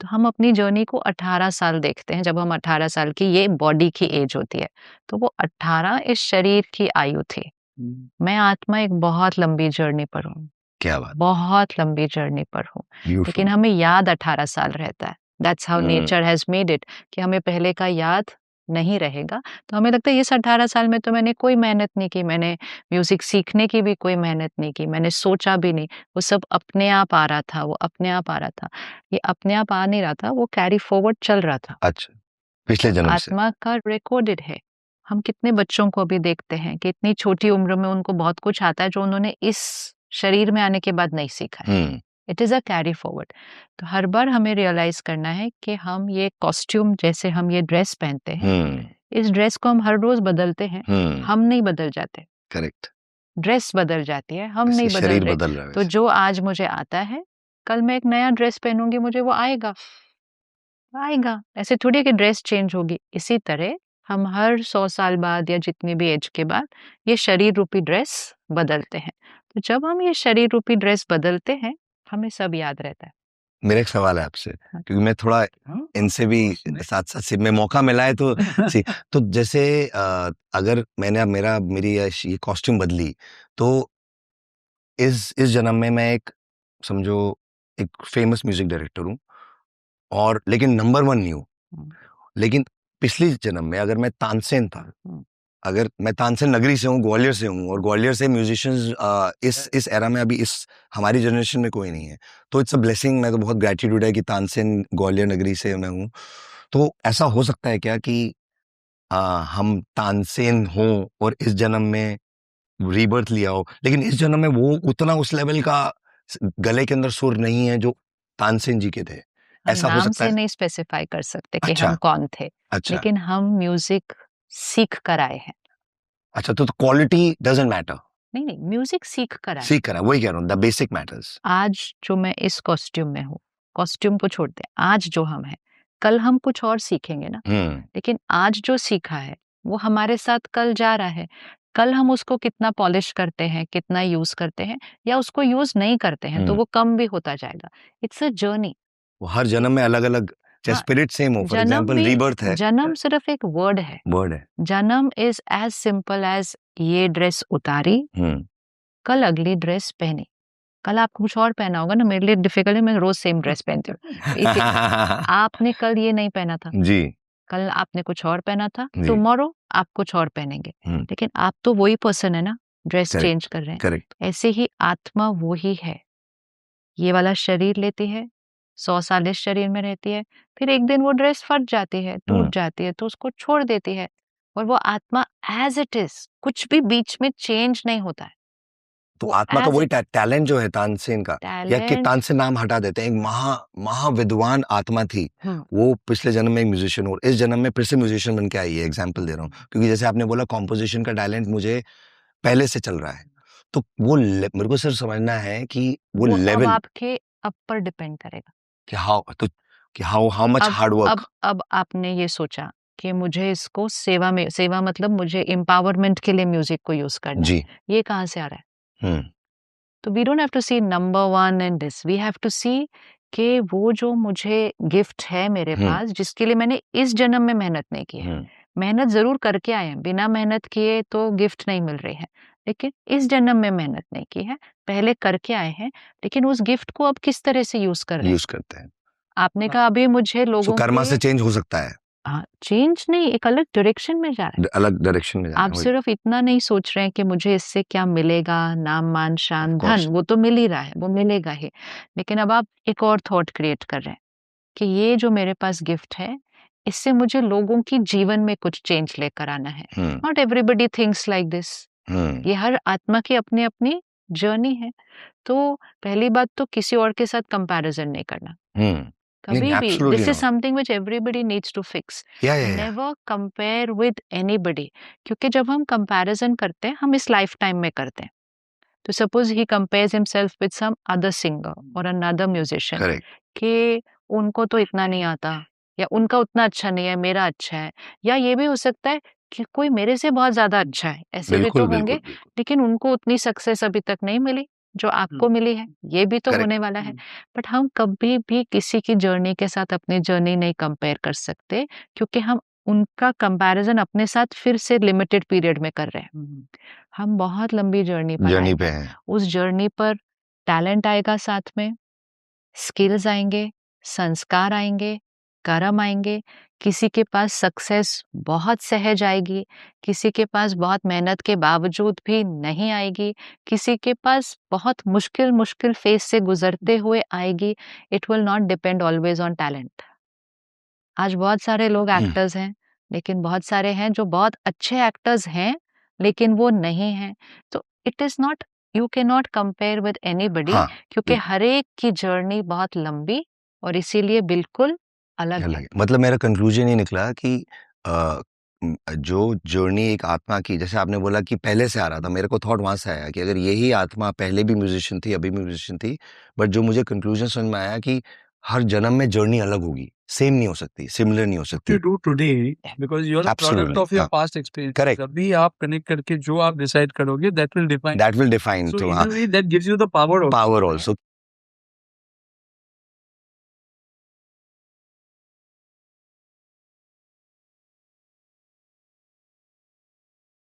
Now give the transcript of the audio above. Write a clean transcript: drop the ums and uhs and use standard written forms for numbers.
हम अपनी जर्नी को 18 साल देखते हैं, जब हम 18 साल की ये बॉडी की एज होती है, तो वो 18 इस शरीर की आयु थी। मैं आत्मा एक बहुत लंबी जर्नी पर हूँ, क्या बात, बहुत लंबी जर्नी पर हूँ, ब्यूटीफुल। लेकिन हमें याद 18 साल रहता है। That's how nature has made it कि हमें पहले का याद नहीं रहेगा। तो हमें लगता है इस 18 साल में तो मैंने कोई मेहनत नहीं की, मैंने म्यूज़िक सीखने की भी कोई मेहनत नहीं की, मैंने सोचा भी नहीं, वो सब अपने आप आ रहा था, वो अपने आप आ रहा था। ये अपने आप आ नहीं रहा था, वो कैरी फॉरवर्ड चल रहा था। अच्छा, पिछले जन्म से। आत्मा का रिकॉर्डेड है। हम कितने बच्चों को भी देखते हैं कि इतनी छोटी उम्र में उनको बहुत कुछ आता है जो उन्होंने इस शरीर में आने के बाद नहीं सीखा है। It is a carry forward. तो हर बार हमें रियलाइज़ करना है कि हम ये कॉस्ट्यूम, जैसे हम ये ड्रेस पहनते हैं, इस ड्रेस को हम हर रोज़ बदलते हैं, हम नहीं बदल जाते। करेक्ट। ड्रेस बदल जाती है, हम वैसे नहीं बदल शरीर रहे। बदल रहा है तो वैसे। जो आज मुझे आता है, कल मैं एक नया ड्रेस पहनूँगी, मुझे वो आएगा। आएगा। ऐसे थोड़ी है कि ड्रेस चेंज होगी। इसी तरह हम हर 100 साल बाद या जितनी भी एज के बाद ये शरीर रूपी ड्रेस बदलते हैं। तो जब हम ये शरीर रूपी ड्रेस बदलते हैं, हमें सब याद रहता है। मेरा एक सवाल है आपसे, हाँ। क्योंकि मैं थोड़ा इनसे भी साथ-साथ से में मौका मिला है तो तो जैसे अगर मैंने अब मेरी ये कॉस्ट्यूम बदली, तो इस जन्म में मैं एक, समझो, एक फेमस म्यूजिक डायरेक्टर हूँ, और लेकिन नंबर 1 नहीं हूँ। लेकिन पिछली जन्म में अगर मैं तानसेन था, अगर मैं तानसेन नगरी से हूँ, ग्वालियर से हूँ, और ग्वालियर से म्यूजिशियंस इस एरा में अभी इस हमारी जनरेशन में कोई नहीं है, तो इट्स अ ब्लेसिंग। मैं तो बहुत ग्रेटिट्यूड है कि तानसेन ग्वालियर नगरी से मैं हूँ। तो ऐसा हो सकता है क्या कि हम तानसेन हों और इस जन्म में रीबर्थ लिया हो, लेकिन इस जन्म में वो उतना उस लेवल का गले के अंदर सुर नहीं है जो तानसेन जी के थे? हम ऐसा हो नाम सकता से है? नहीं स्पेसिफाई कर सकते कि अच्छा, हम कौन थे, अच्छा, लेकिन हम म्यूजिक सीख कर आए हैं। अच्छा, तो क्वालिटी डजंट मैटर। नहीं, नहीं, म्यूजिक सीख कर आए। सीख करा, वही कह रहा हूँ, द बेसिक मैटर्स। आज जो मैं इस कॉस्ट्यूम में हूँ, कॉस्ट्यूम को छोड़ दें, आज जो हम हैं, कल हम कुछ और सीखेंगे ना। लेकिन आज जो सीखा है, वो हमारे साथ कल जा रहा है। कल हम उसको कितना पॉलिश करते हैं, कितना यूज़ करते हैं, या उसको यूज़ नहीं करते हैं, तो वो कम भी होता जाएगा। It's a journey. वो हर जन्म में अलग-अलग, चाहे हाँ, स्पिरिट सेम हो, फॉर जन्म एग्जांपल भी, रीबर्थ है, जन्म सिर्फ एक वर्ड है। वर्ड है। जन्म इज़ एज़ सिंपल एज़ ये ड्रेस उतारी, कल अगली ड्रेस पहनी। कल आपको कुछ और पहना होगा ना, मेरे लिए डिफिकल्ट है, मैं रोज सेम ड्रेस पहनती हूँ। आपने कल ये नहीं पहना था, जी, कल आपने कुछ और पहना था, जी। टुमारो आप कुछ और पहनेंगे, लेकिन आप तो वही पर्सन है ना, ड्रेस करेक्ट, चेंज कर रहे हैं। करेक्ट। ऐसे ही आत्मा वो ही है, ये वाला शरीर लेती है, 100 साल इस शरीर में रहती है, फिर एक दिन वो ड्रेस फट जाती है, टूट जाती है, तो उसको छोड़ देती है, और वो आत्मा एज इट इज, कुछ भी बीच में चेंज नहीं होता है। तो वो आत्मा का as वही it- टैलेंट जो है तानसेन का, या कि टैलेंट। तानसेन नाम हटा देते हैं, एक महाविद्वान आत्मा थी। वो पिछले जन्म में एक म्यूजिशियन, और इस जन्म में फिर से म्यूजिशियन बन के आई है। एग्जांपल दे रहा हूँ, क्योंकि जैसे आपने बोला कॉम्पोजिशन का टैलेंट मुझे पहले से चल रहा है, तो वो मेरे को सिर्फ समझना है कि वो वो अब लेवल, आपके अब पर डिपेंड करेगा। कि हाउ मच हार्ड वर्क। अब आपने ये सोचा कि मुझे इसको सेवा में, सेवा मतलब मुझे एम्पावरमेंट के लिए म्यूजिक को यूज करना है। जी। ये कहाँ से आ रहा है? हम्म तो we don't have to see number 1 and this, we have to see कि वो जो मुझे गिफ्ट है मेरे पास, जिसके लिए मैंने इस जन्म में मेहनत नहीं की है। मेहनत जरूर करके आए हैं, बिना मेहनत किए तो गिफ्ट नहीं मिल रही है, लेकिन इस जन्म में मेहनत नहीं की है, पहले करके आए हैं, लेकिन उस गिफ्ट को अब किस तरह से यूज कर रहे हैं। यूज करते हैं। आपने कहा अभी मुझे सो लोगों कर्मा के, से चेंज हो सकता है, हाँ, चेंज नहीं, एक अलग डायरेक्शन में जा रहा है। अलग डायरेक्शन में जाना आप है, वही। सिर्फ इतना नहीं सोच रहे हैं कि मुझे इससे क्या मिलेगा, नाम मान शान Of धन, course. वो तो मिल ही रहा है, वो मिलेगा ही, लेकिन अब आप एक और थॉट क्रिएट कर रहे हैं कि ये जो मेरे पास गिफ्ट है, इससे मुझे लोगों की जीवन में कुछ चेंज लेकर आना है। Not everybody thinks like this. ये हर आत्मा की अपनी अपनी जर्नी है। तो पहली बात तो किसी और के साथ कंपैरिजन नहीं करना कभी भी। absolutely this is not. Something which everybody needs to fix. Yeah. Never compare with anybody, क्योंकि जब हम कंपैरिजन करते हैं, हम इस लाइफ टाइम में करते हैं। तो suppose he compares himself with some other singer और अनदर म्यूजिशियन, Correct. कि उनको तो इतना नहीं आता, या उनका उतना अच्छा नहीं है, मेरा अच्छा है, या ये भी हो सकता है कि कोई मेरे से बहुत ज्यादा अच्छा है, ऐसे भी तो बिल्कुल, होंगे, बिल्कुल, बिल्कुल। लेकिन उनको उतनी सक्सेस अभी तक नहीं मिली। जो आपको मिली है, ये भी तो होने वाला है। बट हम कभी भी किसी की जर्नी के साथ अपनी जर्नी नहीं कंपेयर कर सकते, क्योंकि हम उनका कंपैरिजन अपने साथ फिर से लिमिटेड पीरियड में कर रहे हैं। हम बहुत लंबी जर्नी पर जर्नी आए पे हैं। हैं। उस जर्नी पर टैलेंट आएगा साथ में, स्किल्स आएंगे, संस्कार आएंगे, कर्म आएंगे। किसी के पास सक्सेस बहुत सहज आएगी, किसी के पास बहुत मेहनत के बावजूद भी नहीं आएगी, किसी के पास बहुत मुश्किल फेज से गुजरते हुए आएगी। It will not depend always on talent. आज बहुत सारे लोग एक्टर्स हैं, लेकिन बहुत सारे हैं जो बहुत अच्छे एक्टर्स हैं, लेकिन वो नहीं हैं। तो it is not, you can not compare with anybody, हाँ, क्योंकि हर एक की जर्नी बहुत लंबी और इसीलिए बिल्कुल अलग है। मतलब मेरा कंक्लूजन ये निकला कि जो जर्नी एक आत्मा की, जैसे आपने बोला कि पहले से आ रहा था, मेरे को थॉट वहां से आया कि अगर यही आत्मा पहले भी म्यूजिशियन थी, अभी भी म्यूजिशियन थी, बट जो मुझे कंक्लूजन समझ में आया कि हर जन्म में जर्नी अलग होगी, सेम नहीं हो सकती, सिमिलर नहीं हो सकती। You do today because you're a product Absolutely, of your हाँ, past experience. correct. अभी आप कनेक्ट करके जो आप डिसाइड करोगे that will define. That will define, So तो in हाँ, a way that gives you the power also. power also.